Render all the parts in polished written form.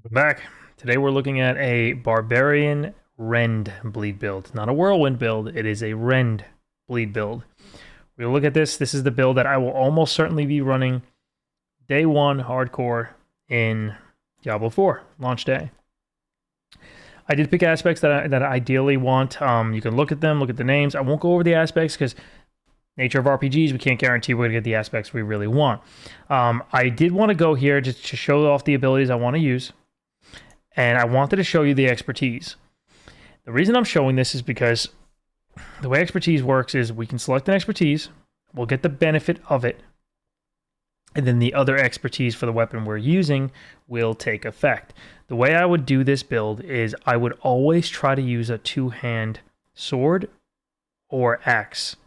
Welcome back. Today we're looking at a Barbarian Rend bleed build. Not a Whirlwind build, it is a Rend bleed build. We'll look at this. This is the build that I will almost certainly be running day one hardcore in Diablo 4, launch day. I did pick aspects that I ideally want. You can look at them, look at the names. I won't go over the aspects because nature of RPGs, we can't guarantee we're going to get the aspects we really want. I did want to go here just to show off the abilities I want to use. And I wanted to show you the expertise. The reason I'm showing this is because the way expertise works is we can select an expertise, we'll get the benefit of it, and then the other expertise for the weapon we're using will take effect. The way I would do this build is I would always try to use a two-hand sword or axe.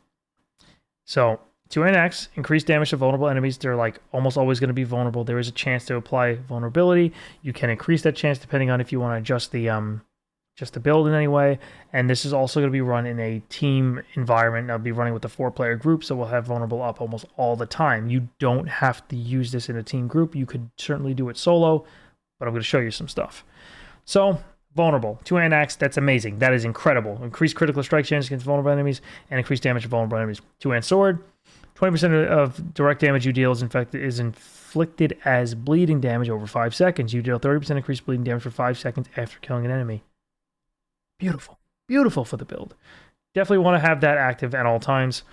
So, two-hand axe, increased damage to vulnerable enemies. They're like almost always going to be vulnerable. There is a chance to apply vulnerability. You can increase that chance depending on if you want to adjust the build in any way. And this is also going to be run in a team environment. I'll be running with a 4-player group, so we'll have vulnerable up almost all the time. You don't have to use this in a team group. You could certainly do it solo, but I'm going to show you some stuff. So, vulnerable. Two-hand axe, that's amazing. That is incredible. Increased critical strike chance against vulnerable enemies and increased damage to vulnerable enemies. Two-hand sword. 20% of direct damage you deal is inflicted as bleeding damage over 5 seconds. You deal 30% increased bleeding damage for 5 seconds after killing an enemy. Beautiful. Beautiful for the build. Definitely want to have that active at all times,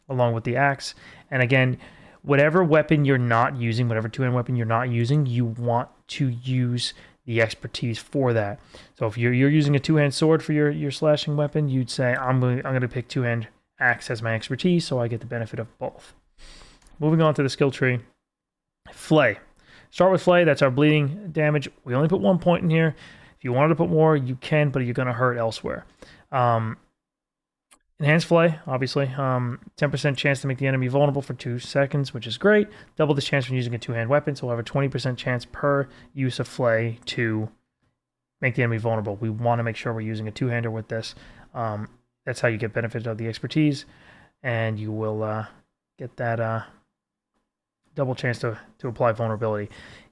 along with the axe. And again, whatever weapon you're not using, whatever two-hand weapon you're not using, you want to use the expertise for that. So if you're using a two-hand sword for your slashing weapon, you'd say, I'm going to pick two-hand axe as my expertise, so I get the benefit of both. Moving on to the skill tree. Flay. Start with Flay, that's our bleeding damage. We only put 1 point in here. If you wanted to put more, you can, but you're going to hurt elsewhere. Enhanced Flay, obviously. 10% chance to make the enemy vulnerable for 2 seconds, which is great. Double this chance when using a two-hand weapon, so we'll have a 20% chance per use of Flay to make the enemy vulnerable. We want to make sure we're using a two-hander with this. That's how you get benefit of the expertise, and you will get that double chance to apply vulnerability.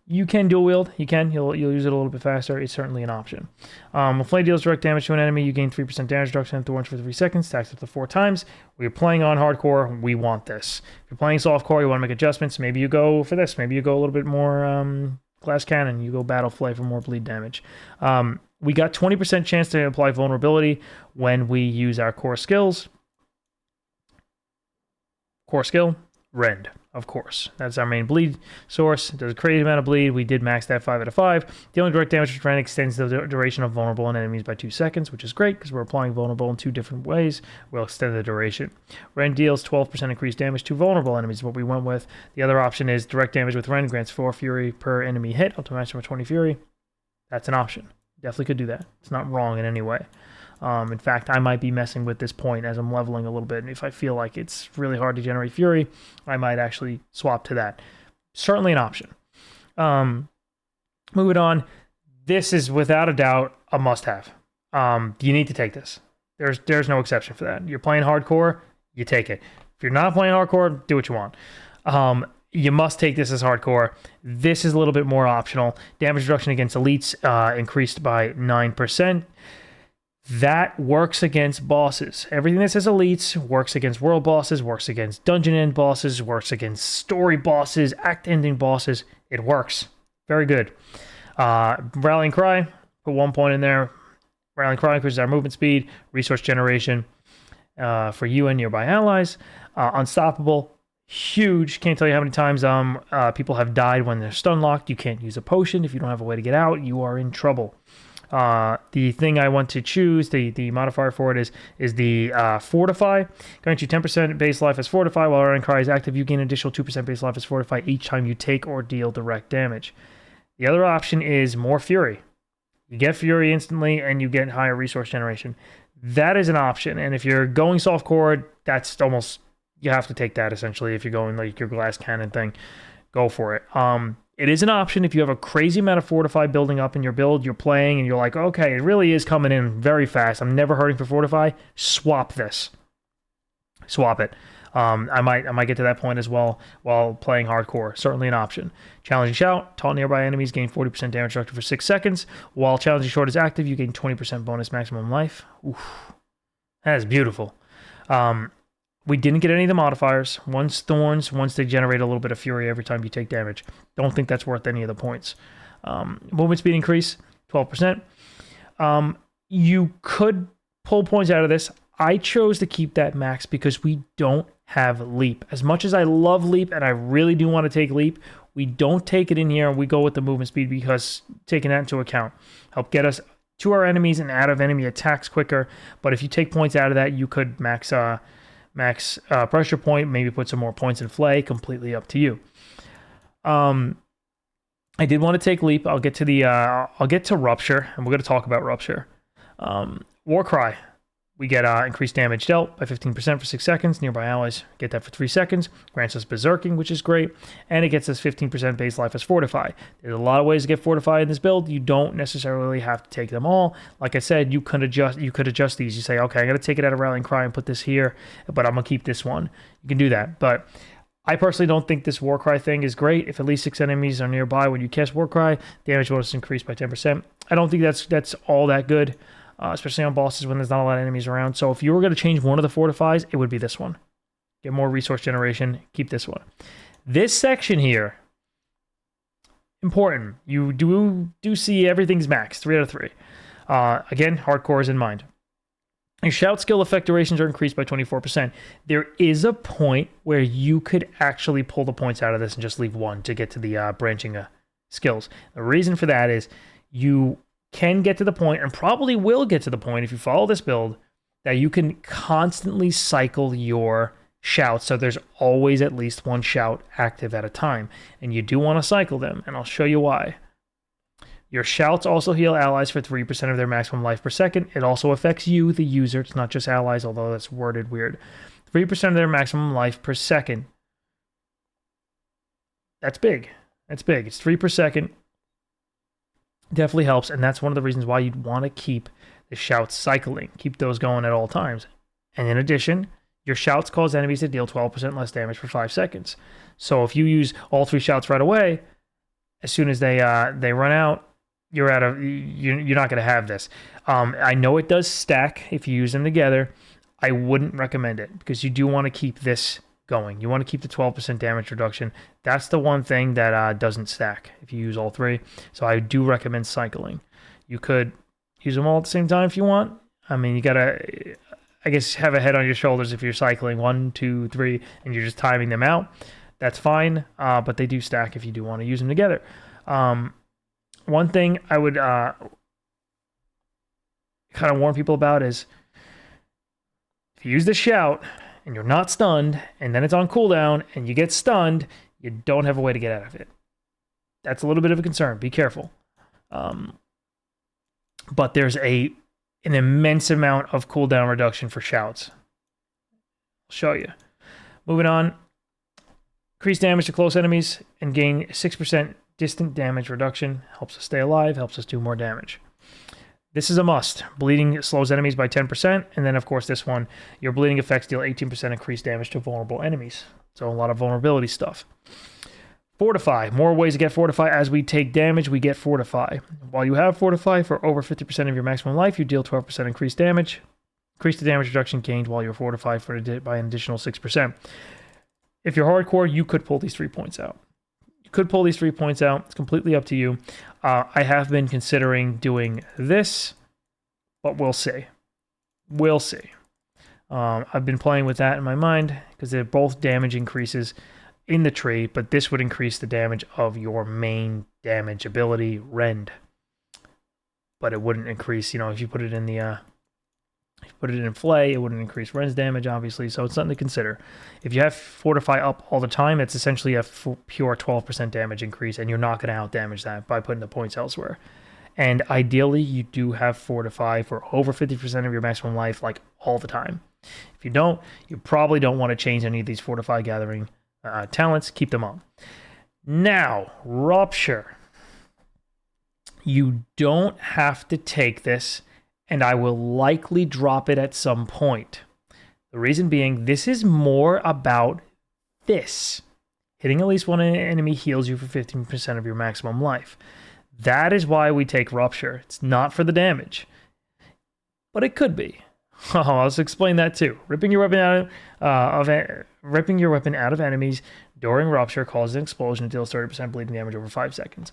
You can dual wield. You'll use it a little bit faster. It's certainly an option. When Flay deals direct damage to an enemy, you gain 3% damage reduction after once for 3 seconds, stacks up to 4 times. When you're playing on hardcore, we want this. If you're playing softcore, you want to make adjustments. Maybe you go for this. Maybe you go a little bit more glass cannon. You go battle Flay for more bleed damage. We got 20% chance to apply vulnerability when we use our core skills. Core skill, Rend, of course. That's our main bleed source. It does a crazy amount of bleed. We did max that 5 out of 5. Dealing direct damage with Rend extends the duration of vulnerable on enemies by 2 seconds, which is great because we're applying vulnerable in 2 different ways. We'll extend the duration. Rend deals 12% increased damage to vulnerable enemies, what we went with. The other option is direct damage with Rend grants 4 fury per enemy hit, up to a maximum of 20 fury. That's an option. Definitely could do that. It's not wrong in any way. In fact, I might be messing with this point as I'm leveling a little bit, and if I feel like it's really hard to generate fury, I might actually swap to that. Certainly an option. Moving on, this is without a doubt a must-have. You need to take this. There's no exception for that. You're playing hardcore, you take it. If you're not playing hardcore, do what you want. You must take this as hardcore. This is a little bit more optional. Damage reduction against elites increased by 9%. That works against bosses. Everything that says elites works against world bosses, works against dungeon end bosses, works against story bosses, act ending bosses. It works. Very good. Rallying Cry, put 1 point in there. Rallying Cry increases our movement speed, resource generation for you and nearby allies. Unstoppable, huge. Can't tell you how many times people have died when they're stun locked. You can't use a potion. If you don't have a way to get out, you are in trouble. The thing I want to choose, the modifier for it is the Fortify. Grants you 10% base life as Fortify. While Rallying Cry is active, you gain additional 2% base life as Fortify each time you take or deal direct damage. The other option is more Fury. You get Fury instantly, and you get higher resource generation. That is an option, and if you're going softcore, that's almost, you have to take that essentially. If you're going like your glass cannon thing, go for it. It is an option if you have a crazy amount of Fortify building up in your build, you're playing, and you're like, okay, it really is coming in very fast. I'm never hurting for Fortify. Swap this. Swap it. I might get to that point as well while playing hardcore. Certainly an option. Challenging Shout. Taunt nearby enemies gain 40% damage reduction for 6 seconds. While Challenging Short is active, you gain 20% bonus maximum life. Oof. That is beautiful. We didn't get any of the modifiers. Once Thorns, once they generate a little bit of fury every time you take damage. Don't think that's worth any of the points. Movement speed increase, 12%. You could pull points out of this. I chose to keep that max because we don't have Leap. As much as I love Leap and I really do want to take Leap, we don't take it in here and we go with the movement speed because taking that into account help get us to our enemies and out of enemy attacks quicker. But if you take points out of that, you could max pressure point, maybe put some more points in Flay, completely up to you. I did want to take Leap. I'll get to Rupture, and we're going to talk about Rupture. Warcry. We get increased damage dealt by 15% for 6 seconds. Nearby allies get that for 3 seconds. Grants us Berserking, which is great. And it gets us 15% base life as Fortify. There's a lot of ways to get Fortify in this build. You don't necessarily have to take them all. Like I said, you could adjust these. You say, okay, I'm going to take it out of Rallying Cry and put this here, but I'm going to keep this one. You can do that. But I personally don't think this Warcry thing is great. If at least 6 enemies are nearby when you cast Warcry, damage bonus is increased by 10%. I don't think that's all that good. Especially on bosses when there's not a lot of enemies around. So if you were going to change one of the fortifies, it would be this one. Get more resource generation, keep this one. This section here, important. You do see everything's max, 3 out of 3. Again, hardcore is in mind. Your shout skill effect durations are increased by 24%. There is a point where you could actually pull the points out of this and just leave one to get to the branching skills. The reason for that is you can get to the point, and probably will get to the point if you follow this build, that you can constantly cycle your shouts. So there's always at least one shout active at a time. And you do want to cycle them, and I'll show you why. Your shouts also heal allies for 3% of their maximum life per second. It also affects you, the user. It's not just allies, although that's worded weird. 3% of their maximum life per second. That's big. That's big. It's 3 per second. Definitely helps, and that's one of the reasons why you'd want to keep the shouts cycling. Keep those going at all times. And in addition, your shouts cause enemies to deal 12% less damage for 5 seconds. So if you use all 3 shouts right away, as soon as they run out, you're not going to have this. I know it does stack if you use them together. I wouldn't recommend it because you do want to keep this going. You want to keep the 12% damage reduction. That's the one thing that doesn't stack if you use all 3. So I do recommend cycling. You could use them all at the same time if you want. I mean, you gotta, I guess, have a head on your shoulders if you're cycling 1, 2, 3, and you're just timing them out. That's fine, but they do stack if you do want to use them together. One thing I would kind of warn people about is if you use the shout and you're not stunned, and then it's on cooldown, and you get stunned, you don't have a way to get out of it. That's a little bit of a concern. Be careful. But there's an immense amount of cooldown reduction for shouts. I'll show you. Moving on. Increase damage to close enemies and gain 6% distant damage reduction. Helps us stay alive, helps us do more damage. This is a must. Bleeding slows enemies by 10%. And then, of course, this one, your bleeding effects deal 18% increased damage to vulnerable enemies. So a lot of vulnerability stuff. Fortify. More ways to get Fortify. As we take damage, we get Fortify. While you have Fortify for over 50% of your maximum life, you deal 12% increased damage. Increase the damage reduction gained while you're Fortified by an additional 6%. If you're hardcore, you could pull these 3 points out. You could pull these 3 points out. It's completely up to you. I have been considering doing this, but we'll see. We'll see. I've been playing with that in my mind because they're both damage increases in the tree, but this would increase the damage of your main damage ability, Rend. But it wouldn't increase, if you put it in the Flay, it wouldn't increase Rend's damage, obviously, so it's something to consider. If you have Fortify up all the time, it's essentially a pure 12% damage increase, and you're not going to out-damage that by putting the points elsewhere. And ideally, you do have Fortify for over 50% of your maximum life, like, all the time. If you don't, you probably don't want to change any of these Fortify gathering talents. Keep them on. Now, Rupture. You don't have to take this, and I will likely drop it at some point. The reason being, this is more about this. Hitting at least one enemy heals you for 15% of your maximum life. That is why we take Rupture. It's not for the damage. But it could be. Oh, let's explain that too. Ripping your weapon out of enemies during Rupture causes an explosion and deals 30% bleeding damage over 5 seconds.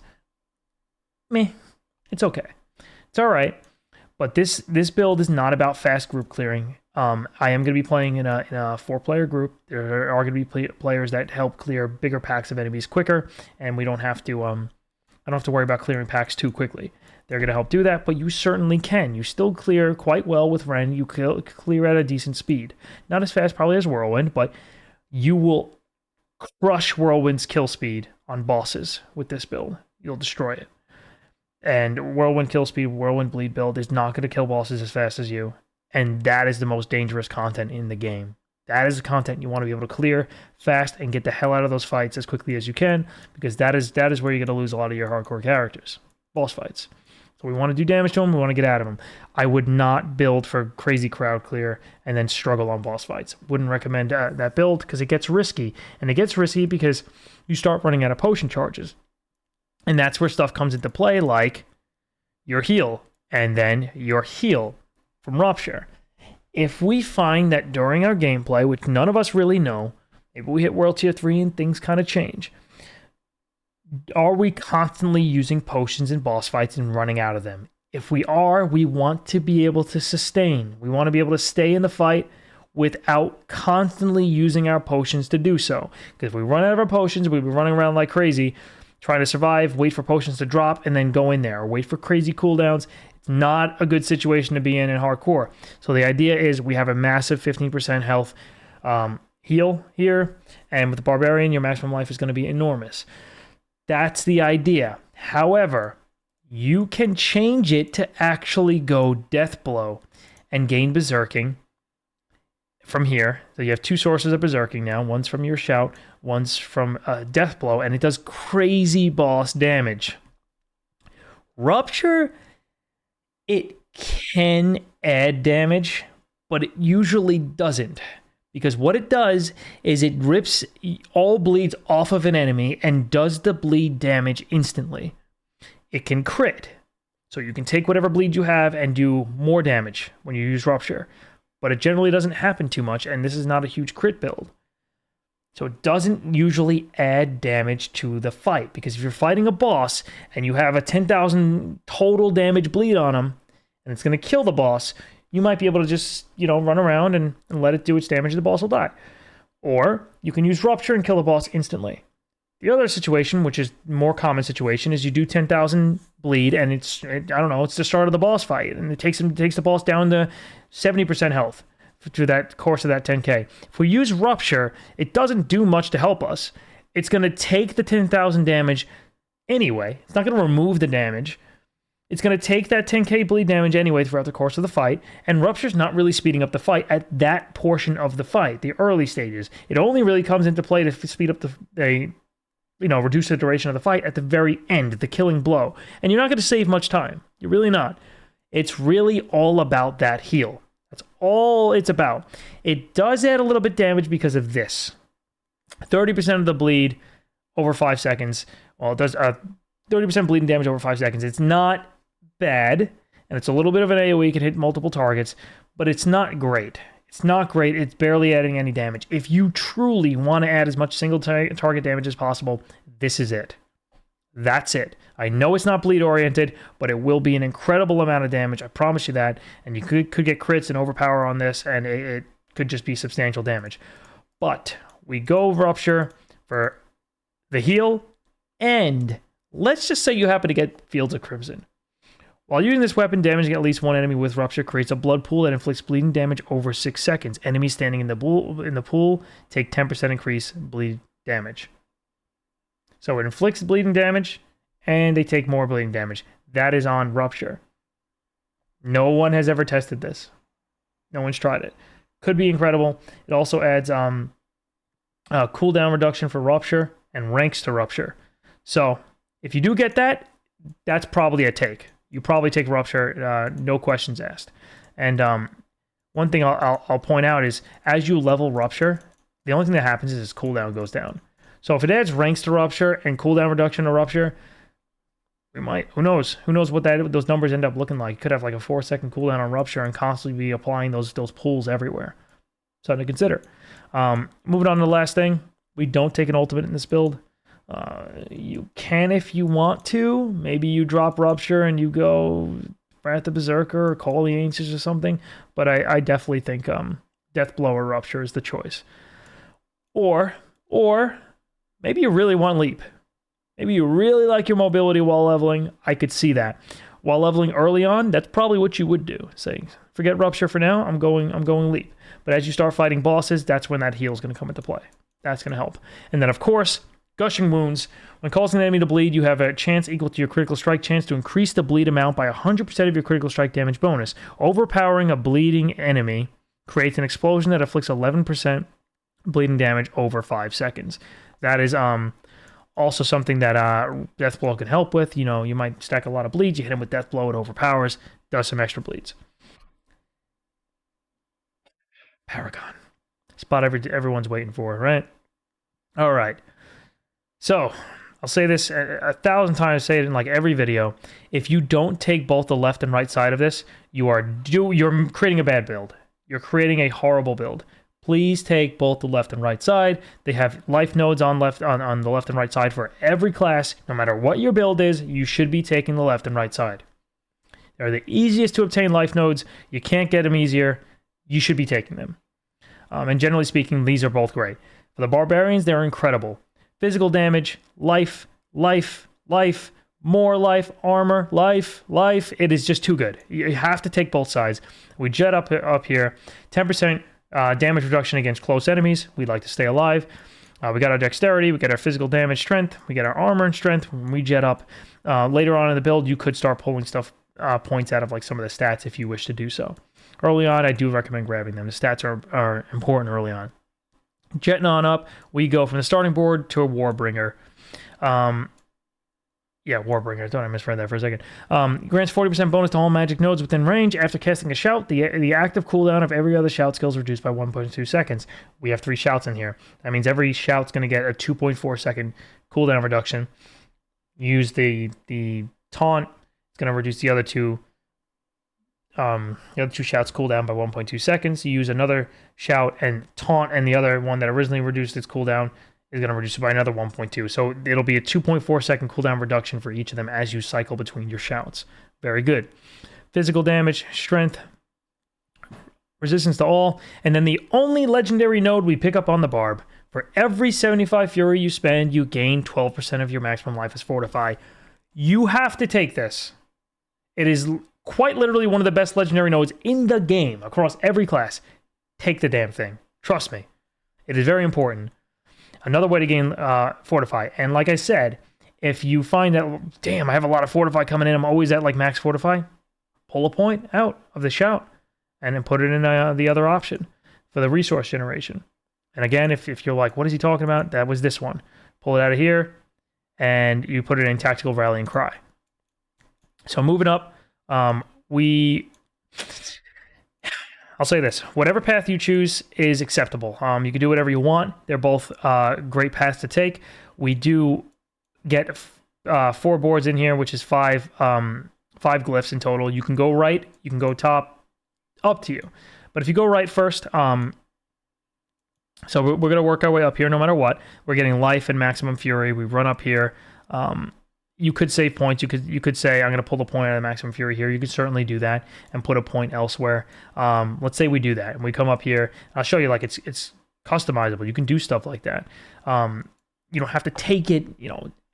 Meh. It's okay. It's alright. But this build is not about fast group clearing. I am going to be playing in a 4-player group. There are going to be players that help clear bigger packs of enemies quicker, and we don't have to I don't have to worry about clearing packs too quickly. They're going to help do that, but you certainly can. You still clear quite well with Ren. You clear at a decent speed. Not as fast probably as Whirlwind, but you will crush Whirlwind's kill speed on bosses with this build. You'll destroy it. And Whirlwind kill speed, Whirlwind bleed build is not going to kill bosses as fast as you. And that is the most dangerous content in the game. That is the content you want to be able to clear fast and get the hell out of those fights as quickly as you can, because that is where you're going to lose a lot of your hardcore characters. Boss fights. So we want to do damage to them, we want to get out of them. I would not build for crazy crowd clear and then struggle on boss fights. Wouldn't recommend that build because it gets risky. And it gets risky because you start running out of potion charges. And that's where stuff comes into play, like your heal and then your heal from Rupture. If we find that during our gameplay, which none of us really know, maybe we hit World Tier 3 and things kind of change, are we constantly using potions in boss fights and running out of them? If we are, we want to be able to sustain. We want to be able to stay in the fight without constantly using our potions to do so. Because if we run out of our potions, we'll be running around like crazy, trying to survive, wait for potions to drop, and then go in there, or wait for crazy cooldowns. It's not a good situation to be in hardcore. So the idea is we have a massive 15% health heal here, and with the Barbarian, your maximum life is going to be enormous. That's the idea. However, you can change it to actually go Death Blow and gain Berserking from here. So you have 2 sources of Berserking now. One's from your Shout, one's from Death Blow, and it does crazy boss damage. Rupture, it can add damage, but it usually doesn't. Because what it does is it rips all bleeds off of an enemy and does the bleed damage instantly. It can crit. So you can take whatever bleed you have and do more damage when you use Rupture. But it generally doesn't happen too much, and this is not a huge crit build. So it doesn't usually add damage to the fight. Because if you're fighting a boss and you have a 10,000 total damage bleed on him, and it's going to kill the boss, you might be able to just, run around and let it do its damage and the boss will die. Or you can use Rupture and kill the boss instantly. The other situation, which is more common situation, is you do 10,000 bleed and it's the start of the boss fight. And it takes the boss down to 70% health through that course of that 10k. If we use Rupture, it doesn't do much to help us. It's going to take the 10,000 damage anyway. It's not going to remove the damage. It's going to take that 10k bleed damage anyway throughout the course of the fight, and Rupture's not really speeding up the fight at that portion of the fight, the early stages. It only really comes into play to speed up reduce the duration of the fight at the very end, the killing blow. And you're not going to save much time. You're really not. It's really all about that heal. That's all it's about. It does add a little bit damage because of this. 30% of the bleed over 5 seconds. Well, it does 30% bleeding damage over 5 seconds. It's not bad, and it's a little bit of an AoE, can hit multiple targets, but it's not great. It's not great. It's barely adding any damage. If you truly want to add as much single target damage as possible, this is it. That's it. I know it's not bleed oriented, but it will be an incredible amount of damage. I promise you that. And you could get crits and overpower on this, and it could just be substantial damage. But we go Rupture for the heal, and let's just say you happen to get Fields of Crimson. While using this weapon, damaging at least one enemy with Rupture creates a blood pool that inflicts bleeding damage over 6 seconds. Enemies standing in the pool take 10% increase bleed damage. So it inflicts bleeding damage, and they take more bleeding damage. That is on Rupture. No one has ever tested this. No one's tried it. Could be incredible. It also adds cooldown reduction for Rupture and ranks to Rupture. So if you do get that, that's probably a take. You probably take Rupture, no questions asked. And one thing I'll point out is as you level Rupture, the only thing that happens is its cooldown goes down. So if it adds ranks to Rupture and cooldown reduction to Rupture, we might, who knows what those numbers end up looking like. Could have like a 4-second cooldown on Rupture and constantly be applying those pools everywhere. Something to consider. Moving on to the last thing, we don't take an ultimate in this build. You can if you want to. Maybe you drop Rupture and you go Wrath the Berserker or Call the Ancients or something. But I definitely think Deathblow or Rupture is the choice. Or maybe you really want Leap. Maybe you really like your mobility while leveling. I could see that. While leveling early on, that's probably what you would do. Saying, forget Rupture for now, I'm going Leap. But as you start fighting bosses, that's when that heal is going to come into play. That's going to help. And then, of course, Gushing Wounds. When causing an enemy to bleed, you have a chance equal to your critical strike chance to increase the bleed amount by 100% of your critical strike damage bonus. Overpowering a bleeding enemy creates an explosion that afflicts 11% bleeding damage over 5 seconds. That is also something that Deathblow can help with. You know, you might stack a lot of bleeds, you hit him with Deathblow, it overpowers, does some extra bleeds. Paragon. Spot everyone's waiting for, right? All right. So, I'll say this 1,000 times, say it in like every video. If you don't take both the left and right side of this, you're creating a bad build. You're creating a horrible build. Please take both the left and right side. They have life nodes on the left and right side for every class. No matter what your build is, you should be taking the left and right side. They're the easiest to obtain life nodes. You can't get them easier. You should be taking them. And generally speaking, these are both great. For the Barbarians, they're incredible. Physical damage, life, more life, armor, life. It is just too good. You have to take both sides. We jet up here. 10% damage reduction against close enemies. We'd like to stay alive. We got our dexterity. We got our physical damage strength. We get our armor and strength when we jet up. Later on in the build, you could start pulling points out of like some of the stats if you wish to do so. Early on, I do recommend grabbing them. The stats are important early on. Jetting on up, we go from the starting board to a Warbringer. Warbringer. Don't I misread that for a second. Grants 40% bonus to all magic nodes within range. After casting a shout, the active cooldown of every other shout skill is reduced by 1.2 seconds. We have 3 shouts in here. That means every shout's going to get a 2.4 second cooldown reduction. Use the taunt. It's going to reduce the other two shouts cooldown by 1.2 seconds. You use another shout and taunt, and the other one that originally reduced its cooldown is going to reduce it by another 1.2. So it'll be a 2.4 second cooldown reduction for each of them as you cycle between your shouts. Very good. Physical damage, strength, resistance to all, and then the only legendary node we pick up on the Barb. For every 75 Fury you spend, you gain 12% of your maximum life as Fortify. You have to take this. It is quite literally one of the best legendary nodes in the game across every class. Take the damn thing. Trust me. It is very important. Another way to gain Fortify. And like I said, if you find that, damn, I have a lot of Fortify coming in, I'm always at like max Fortify, pull a point out of the shout and then put it in the other option for the resource generation. And again, if you're like, what is he talking about? That was this one. Pull it out of here and you put it in Tactical Rallying Cry. So moving up, I'll say this. Whatever path you choose is acceptable. You can do whatever you want. They're both great paths to take. We do get 4 boards in here, which is 5 glyphs in total. You can go right, you can go top, up to you. But if you go right first, so we're going to work our way up here no matter what. We're getting life and maximum fury. We run up here. You could save points. You could say, I'm going to pull the point out of the maximum fury here. You could certainly do that and put a point elsewhere. Let's say we do that and we come up here. I'll show you like it's customizable. You can do stuff like that. You don't have to take it,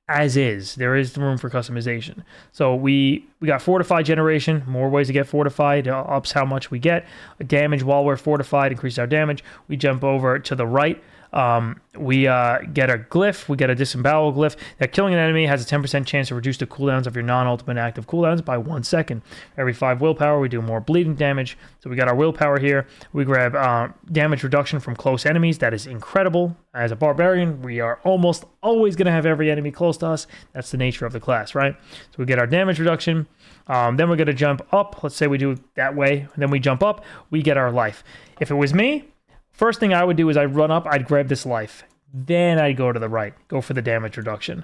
as is. There is room for customization. So we got Fortify generation, more ways to get fortified, ups how much we get. Damage while we're fortified, increase our damage. We jump over to the right. We get a glyph, we get a disembowel glyph that killing an enemy has a 10% chance to reduce the cooldowns of your non-ultimate active cooldowns by 1 second. Every 5 willpower, we do more bleeding damage. So we got our willpower here. We grab damage reduction from close enemies. That is incredible. As a barbarian, we are almost always going to have every enemy close to us. That's the nature of the class, right? So we get our damage reduction. Then we're going to jump up. Let's say we do it that way. Then we jump up. We get our life. If it was me, first thing I would do is I'd run up. I'd grab this life. Then I'd go to the right. Go for the damage reduction.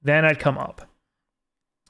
Then I'd come up.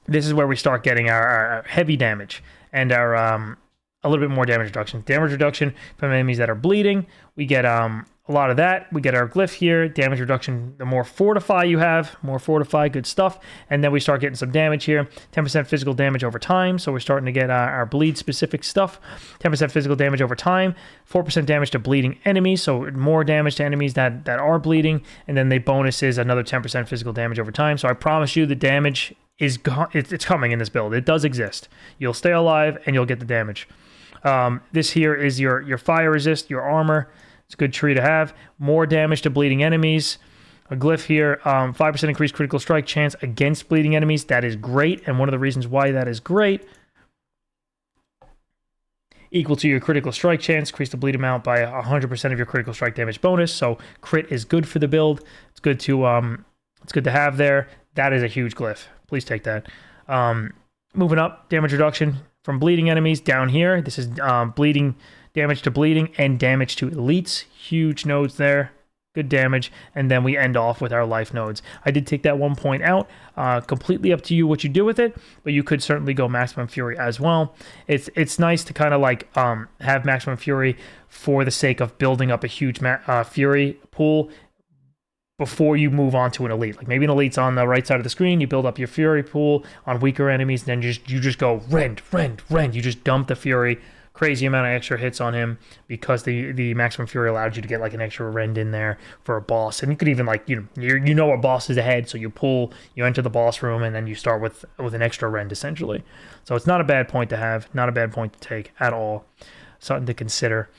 This is where we start getting our heavy damage and our a little bit more damage reduction. Damage reduction from enemies that are bleeding. We get a lot of that. We get our glyph here. Damage reduction, the more fortify you have, more fortify, good stuff. And then we start getting some damage here. 10% physical damage over time. So we're starting to get our bleed specific stuff. 10% physical damage over time. 4% damage to bleeding enemies. So more damage to enemies that are bleeding. And then the bonus is another 10% physical damage over time. So I promise you the damage is it's coming in this build. It does exist. You'll stay alive and you'll get the damage. This here is your fire resist, your armor. It's a good tree to have. More damage to bleeding enemies. A glyph here, 5% increased critical strike chance against bleeding enemies. That is great, and one of the reasons why that is great, equal to your critical strike chance, increase the bleed amount by 100% of your critical strike damage bonus. So crit is good for the build. It's good to have there. That is a huge glyph. Please take that. Moving up, damage reduction from bleeding enemies down here. This is bleeding damage to bleeding and damage to elites. Huge nodes there. Good damage. And then we end off with our life nodes. I did take that 1 point out. Completely up to you what you do with it, but you could certainly go maximum fury as well. It's nice to kind of like have maximum fury for the sake of building up a huge fury pool before you move on to an elite. Like maybe an elite's on the right side of the screen, you build up your fury pool on weaker enemies, and then you just go rend. You just dump the fury, crazy amount of extra hits on him because the maximum fury allowed you to get like an extra rend in there for a boss. And you could even like, you know a boss is ahead, so you enter the boss room and then you start with an extra rend essentially. So it's not a bad point to have, not a bad point to take at all. Something to consider.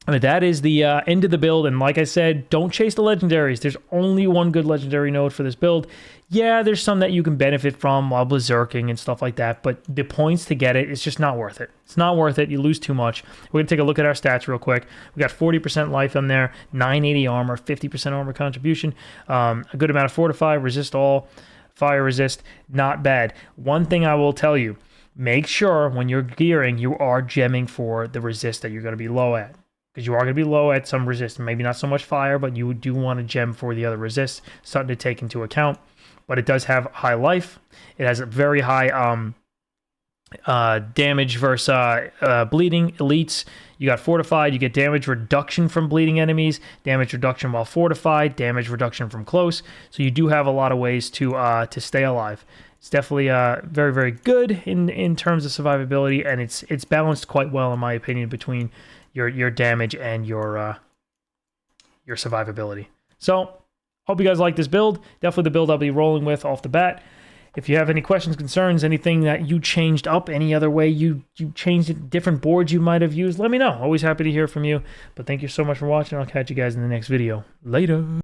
But that is the end of the build, and like I said, don't chase the legendaries. There's only one good legendary node for this build. Yeah, there's some that you can benefit from while berserking and stuff like that, but the points to get it, it's just not worth it. It's not worth it. You lose too much. We're going to take a look at our stats real quick. We got 40% life on there, 980 armor, 50% armor contribution, a good amount of fortify, resist all, fire resist, not bad. One thing I will tell you, make sure when you're gearing, you are gemming for the resist that you're going to be low at. Because you are going to be low at some resist, maybe not so much fire, but you do want to gem for the other resist, something to take into account. But it does have high life. It has a very high damage versus bleeding elites. You got fortified, you get damage reduction from bleeding enemies, damage reduction while fortified, damage reduction from close. So you do have a lot of ways to stay alive. It's definitely very, very good in terms of survivability, and it's balanced quite well, in my opinion, between your damage and your survivability. So, hope you guys like this build. Definitely the build I'll be rolling with off the bat. If you have any questions, concerns, anything that you changed up, any other way you changed it, different boards you might have used, let me know. Always happy to hear from you. But thank you so much for watching. I'll catch you guys in the next video. Later.